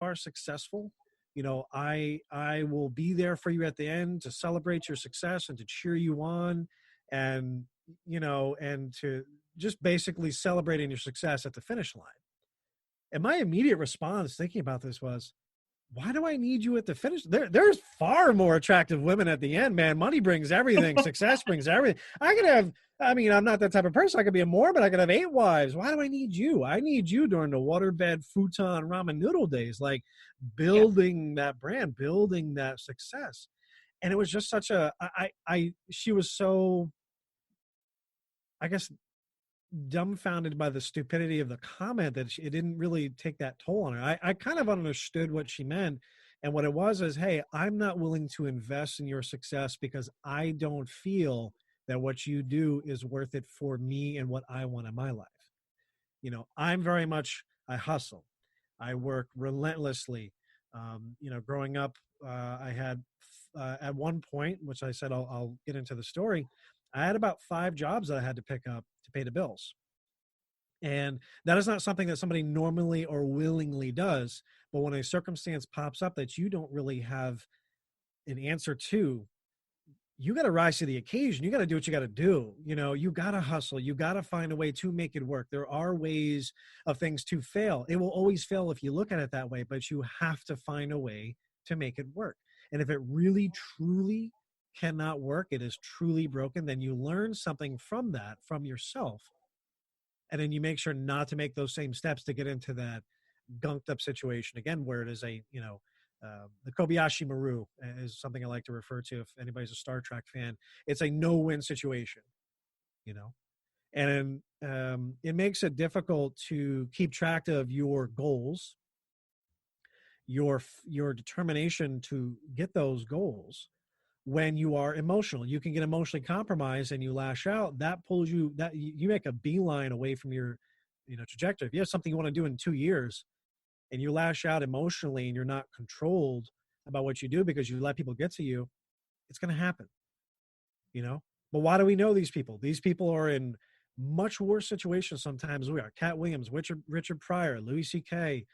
are successful, I will be there for you at the end to celebrate your success and to cheer you on, and and to just basically celebrating your success at the finish line. And my immediate response thinking about this was, why do I need you at the finish? There's far more attractive women at the end, man. Money brings everything. Success brings everything. I'm not that type of person. I could be a Mormon. I could have 8 wives. Why do I need you? I need you during the waterbed, futon, ramen noodle days, like building that brand, building that success. And it was just such she was so, I guess, dumbfounded by the stupidity of the comment that it didn't really take that toll on her. I kind of understood what she meant. And what it was is, hey, I'm not willing to invest in your success because I don't feel that what you do is worth it for me and what I want in my life. I'm very much, I hustle. I work relentlessly. Growing up, I had, at one point, which I said, I'll get into the story, I had about 5 jobs that I had to pick up to pay the bills. And that is not something that somebody normally or willingly does. But when a circumstance pops up that you don't really have an answer to, you got to rise to the occasion. You got to do what you got to do. You got to hustle. You got to find a way to make it work. There are ways of things to fail. It will always fail if you look at it that way, but you have to find a way to make it work. And if it really, truly cannot work, it is truly broken, then you learn something from that, from yourself. And then you make sure not to make those same steps to get into that gunked up situation again, where it is the Kobayashi Maru is something I like to refer to if anybody's a Star Trek fan. It's a no-win situation, and it makes it difficult to keep track of your goals, your determination to get those goals. When you are emotional, you can get emotionally compromised and you lash out. That pulls you, that you make a beeline away from your, trajectory. If you have something you want to do in 2 years and you lash out emotionally and you're not controlled about what you do because you let people get to you, it's going to happen, But why do we know these people? These people are in much worse situations sometimes than we are. Cat Williams, Richard Pryor, Louis C.K.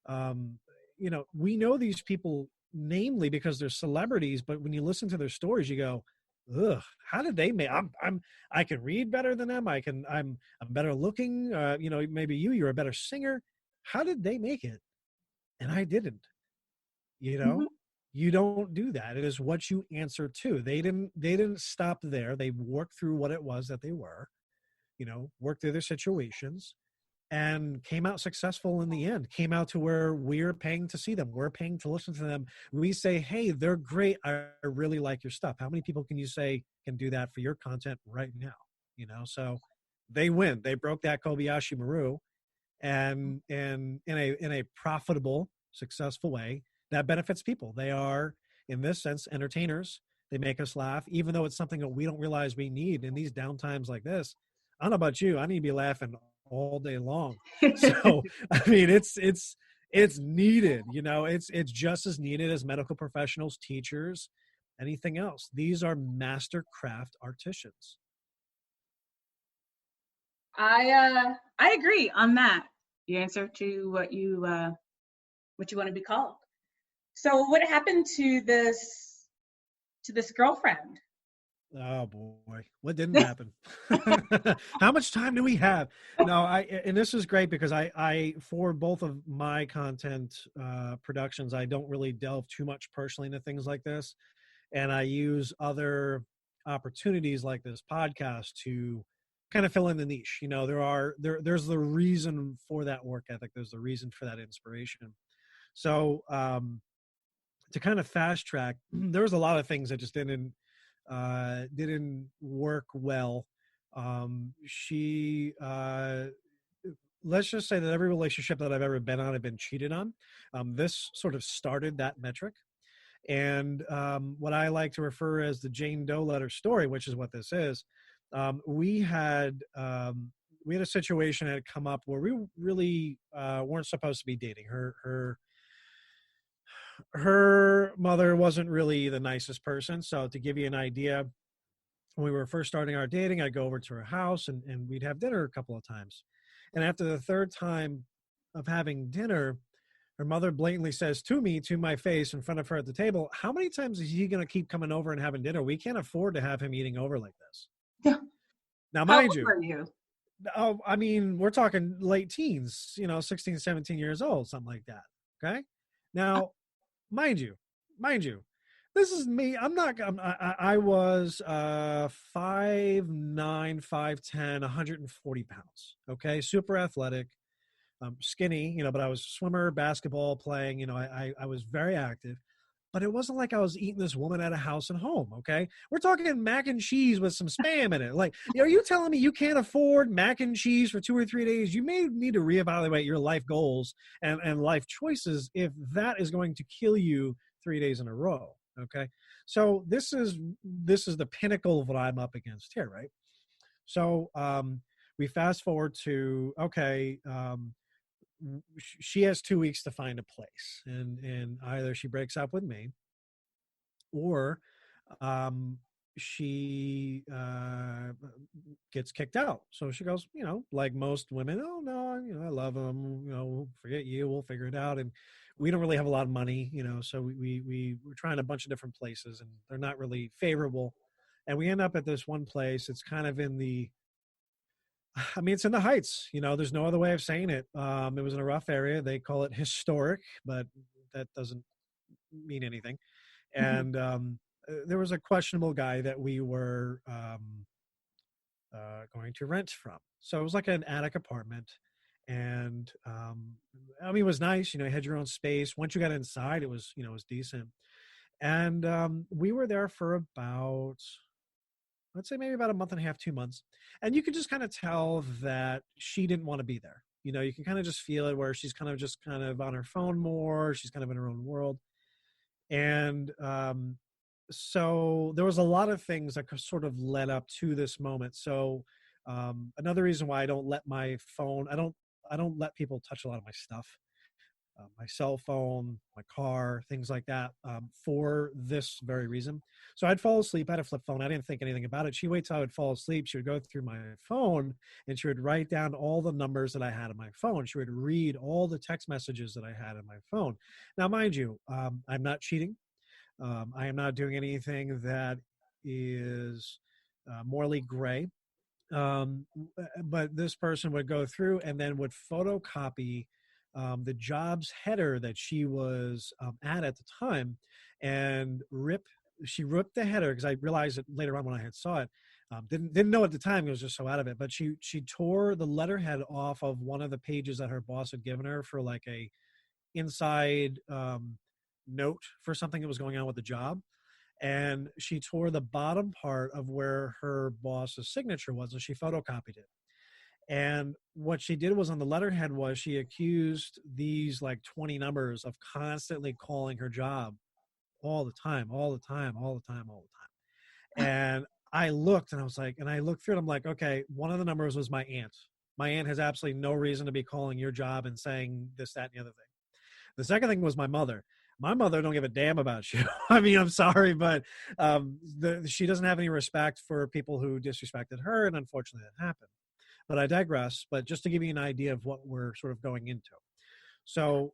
We know these people namely because they're celebrities, but when you listen to their stories, you go, ugh, how did they make, I can read better than them. I'm better looking. Maybe you're a better singer. How did they make it? And I didn't, Mm-hmm. You don't do that. It is what you answer to. They didn't stop there. They worked through what it was that they were, worked through their situations, and came out successful in the end, came out to where we're paying to see them. We're paying to listen to them. We say, hey, they're great. I really like your stuff. How many people can you say can do that for your content right now? So they win. They broke that Kobayashi Maru, and in a profitable, successful way that benefits people. They are, in this sense, entertainers. They make us laugh, even though it's something that we don't realize we need in these downtimes like this. I don't know about you. I need to be laughing all day long. So, I mean, it's needed, it's just as needed as medical professionals, teachers, anything else. These are master craft artisans. I agree on that. The answer to what you want to be called. So what happened to this girlfriend? Oh boy, what didn't happen? How much time do we have? No, and this is great because I for both of my content productions, I don't really delve too much personally into things like this, and I use other opportunities like this podcast to kind of fill in the niche. There's the reason for that work ethic. There's the reason for that inspiration. So to kind of fast track, there was a lot of things that just didn't work well. She let's just say that every relationship that I've ever been on, I've been cheated on. This sort of started that metric. And what I like to refer as the Jane Doe Letter story, which is what this is, we had a situation that had come up where we really weren't supposed to be dating. Her mother wasn't really the nicest person. So to give you an idea, when we were first starting our dating, I'd go over to her house and we'd have dinner a couple of times. And after the third time of having dinner, Her mother blatantly says to me, to my face, in front of her at the table, how many times is he going to keep coming over and having dinner? We can't afford to have him eating over like this. Yeah. Now, How mind old you, were you? oh, I mean, we're talking late teens, 16, 17 years old, something like that. Okay. Now, mind you, this is me. I was 5'9", 5'10", 140 pounds. Okay. Super athletic, skinny, but I was swimmer, basketball playing, I was very active. But it wasn't like I was eating this woman at a house and home, okay? We're talking mac and cheese with some spam in it. Like, are you telling me you can't afford mac and cheese for 2 or 3 days? You may need to reevaluate your life goals and life choices if that is going to kill you 3 days in a row, okay? So this is the pinnacle of what I'm up against here, right? So we fast forward to, okay, she has 2 weeks to find a place, and either she breaks up with me, or um, she gets kicked out. So she goes, like most women, oh no, I love him, forget you, we'll figure it out. And we don't really have a lot of money, so we're trying a bunch of different places, and they're not really favorable. And we end up at this one place. It's kind of it's in the Heights. There's no other way of saying it. It was in a rough area. They call it historic, but that doesn't mean anything. Mhm. And there was a questionable guy that we were going to rent from. So it was like an attic apartment. And it was nice. You had your own space. Once you got inside, it was decent. And we were there for about, let's say, maybe about a month and a half, 2 months. And you could just kind of tell that she didn't want to be there. You can kind of just feel it, where she's kind of on her phone more. She's kind of in her own world. And so there was a lot of things that sort of led up to this moment. So another reason why I don't let my phone, I don't let people touch a lot of my stuff, my cell phone, my car, things like that, for this very reason. So I'd fall asleep. I had a flip phone. I didn't think anything about it. She waits till I would fall asleep. She would go through my phone and she would write down all the numbers that I had on my phone. She would read all the text messages that I had on my phone. Now, mind you, I'm not cheating. I am not doing anything that is morally gray. But this person would go through and then would photocopy the job's header that she was at the time, and she ripped the header, because I realized it later on when I had saw it. Didn't know at the time, it was just so out of it. But she tore the letterhead off of one of the pages that her boss had given her for like a inside note for something that was going on with the job. And she tore the bottom part of where her boss's signature was, and she photocopied it. And what she did was, on the letterhead, was she accused these like 20 numbers of constantly calling her job all the time, all the time, all the time, all the time. And I looked and I was like, and I looked through it. I'm like, okay, one of the numbers was my aunt. My aunt has absolutely no reason to be calling your job and saying this, that, and the other thing. The second thing was my mother. My mother don't give a damn about you. I'm sorry, but she doesn't have any respect for people who disrespected her, and unfortunately that happened. But I digress. But just to give you an idea of what we're sort of going into. So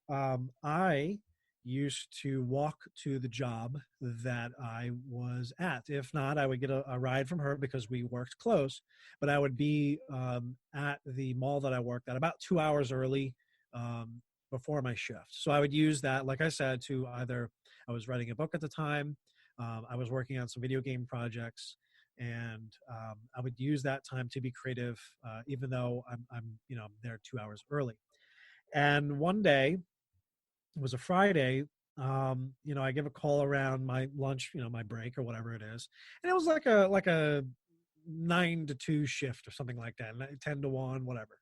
I used to walk to the job that I was at. If not, I would get a ride from her because we worked close. But I would be at the mall that I worked at about 2 hours early, before my shift. So I would use that, like I said, to either, I was writing a book at the time, I was working on some video game projects, and I would use that time to be creative, even though I'm there 2 hours early. And one day, it was a Friday. I give a call around my lunch, my break or whatever it is, and it was like a 9 to 2 shift or something like that, 10 to 1, whatever.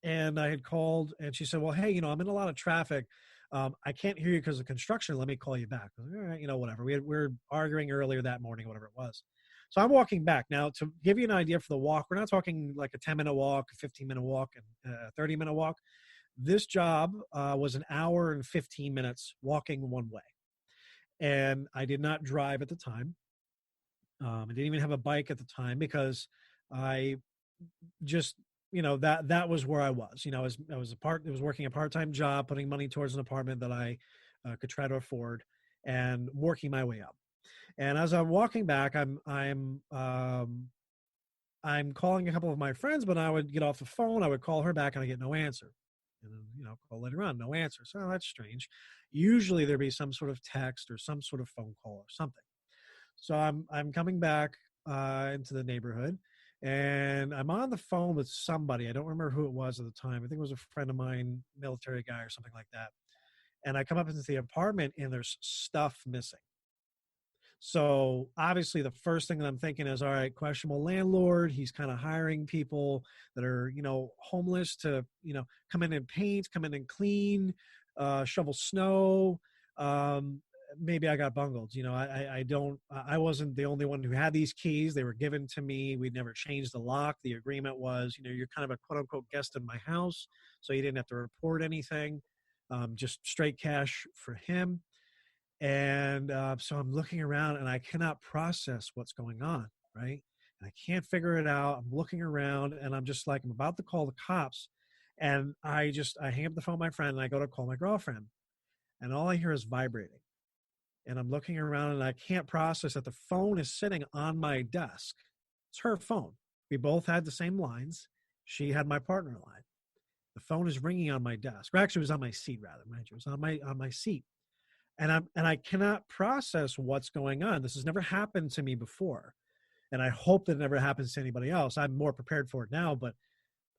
And I had called, and she said, "Well, hey, I'm in a lot of traffic. I can't hear you because of construction. Let me call you back." I was like, all right, whatever. We were arguing earlier that morning, whatever it was. So I'm walking back now. To give you an idea for the walk, we're not talking like a 10-minute walk, a 15-minute walk, and a 30-minute walk. This job was an hour and 15 minutes walking one way. And I did not drive at the time. I didn't even have a bike at the time, because I just that was where I was. I was working a part-time job, putting money towards an apartment that I could try to afford, and working my way up. And as I'm walking back, I'm calling a couple of my friends, but I would get off the phone. I would call her back, and I get no answer. And then, call later on, no answer. So that's strange. Usually there'd be some sort of text or some sort of phone call or something. So I'm coming back into the neighborhood, and I'm on the phone with somebody. I don't remember who it was at the time. I think it was a friend of mine, military guy or something like that. And I come up into the apartment, and there's stuff missing. So obviously, the first thing that I'm thinking is, all right, questionable landlord. He's kind of hiring people that are, homeless to, come in and paint, come in and clean, shovel snow. Um, Maybe I got bungled. I wasn't the only one who had these keys. They were given to me. We'd never changed the lock. The agreement was, you're kind of a quote unquote guest in my house, so you didn't have to report anything. Just straight cash for him. And so I'm looking around, and I cannot process what's going on, right? And I can't figure it out. I'm looking around, and I'm just like, I'm about to call the cops. And I hang up the phone with my friend, and I go to call my girlfriend. And all I hear is vibrating. And I'm looking around, and I can't process that the phone is sitting on my desk. It's her phone. We both had the same lines. She had my partner line. The phone is ringing on my desk. Or actually, it was on my seat, rather, mind you. It was on my seat. And I cannot process what's going on. This has never happened to me before, and I hope that it never happens to anybody else. I'm more prepared for it now, but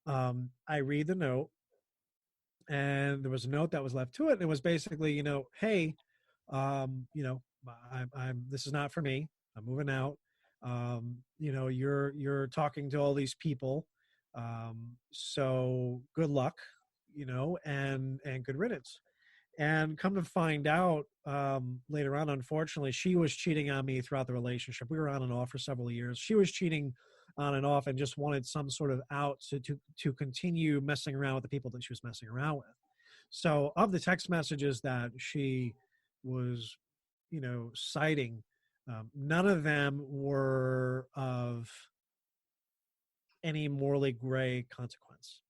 I read the note, and there was a note that was left to it, and it was basically, hey, I'm this is not for me. I'm moving out. You're talking to all these people, so good luck, and good riddance. And come to find out later on, unfortunately, she was cheating on me throughout the relationship. We were on and off for several years. She was cheating on and off and just wanted some sort of out to continue messing around with the people that she was messing around with. So of the text messages that she was, citing, none of them were of any morally gray consequence.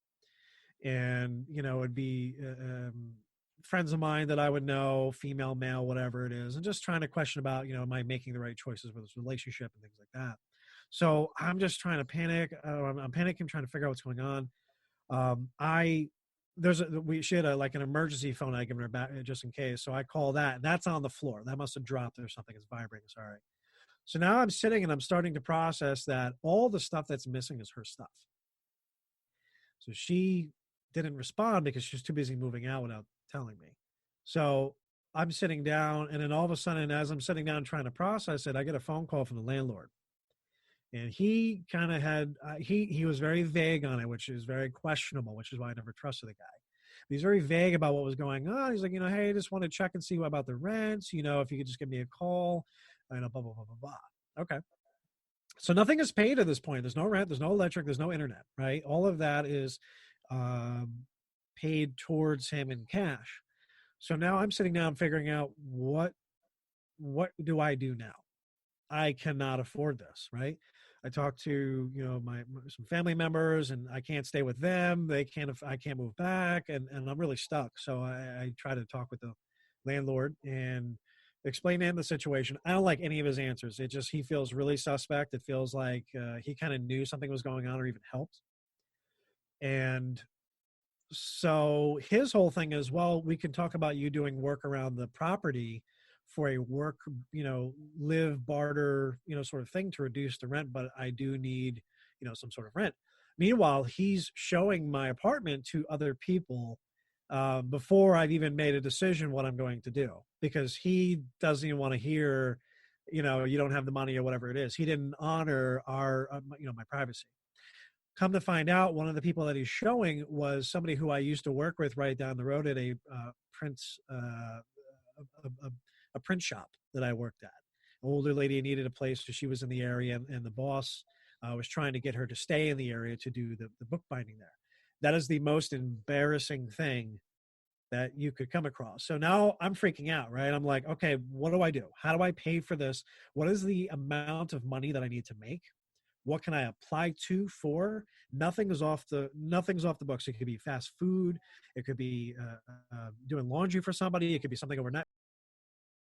And, it'd be friends of mine that I would know, female, male, whatever it is, and just trying to question about, am I making the right choices with this relationship and things like that. So I'm just trying to panic. I'm panicking, trying to figure out what's going on. She had like an emergency phone I given her back just in case. So I call that, and that's on the floor. That must have dropped or something. It's vibrating. Sorry. So now I'm sitting and I'm starting to process that all the stuff that's missing is her stuff. So she didn't respond because she was too busy moving out without telling me. So I'm sitting down, and then all of a sudden, as I'm sitting down trying to process it, I get a phone call from the landlord. And he kind of had, he was very vague on it, which is very questionable, which is why I never trusted the guy. But he's very vague about what was going on. He's like, hey, I just want to check and see about the rent, if you could just give me a call, blah, blah, blah, blah, blah. Okay. So nothing is paid at this point. There's no rent, there's no electric, there's no internet, right? All of that is paid towards him in cash. So now I'm sitting down figuring out what do I do now? I cannot afford this, right? I talked to some family members, and I can't stay with them. I can't move back, and I'm really stuck. So I try to talk with the landlord and explain to him the situation. I don't like any of his answers. He feels really suspect. It feels like he kind of knew something was going on or even helped. And so his whole thing is, well, we can talk about you doing work around the property for a work, live, barter, sort of thing to reduce the rent, but I do need, some sort of rent. Meanwhile, he's showing my apartment to other people before I've even made a decision what I'm going to do, because he doesn't even want to hear, you don't have the money or whatever it is. He didn't honor our, my privacy. Come to find out, one of the people that he's showing was somebody who I used to work with right down the road at a print shop that I worked at. An older lady needed a place, so she was in the area, and the boss was trying to get her to stay in the area to do the bookbinding there. That is the most embarrassing thing that you could come across. So now I'm freaking out, right? I'm like, okay, what do I do? How do I pay for this? What is the amount of money that I need to make what can I apply to for? Nothing's off the books. It could be fast food. It could be doing laundry for somebody. It could be something overnight.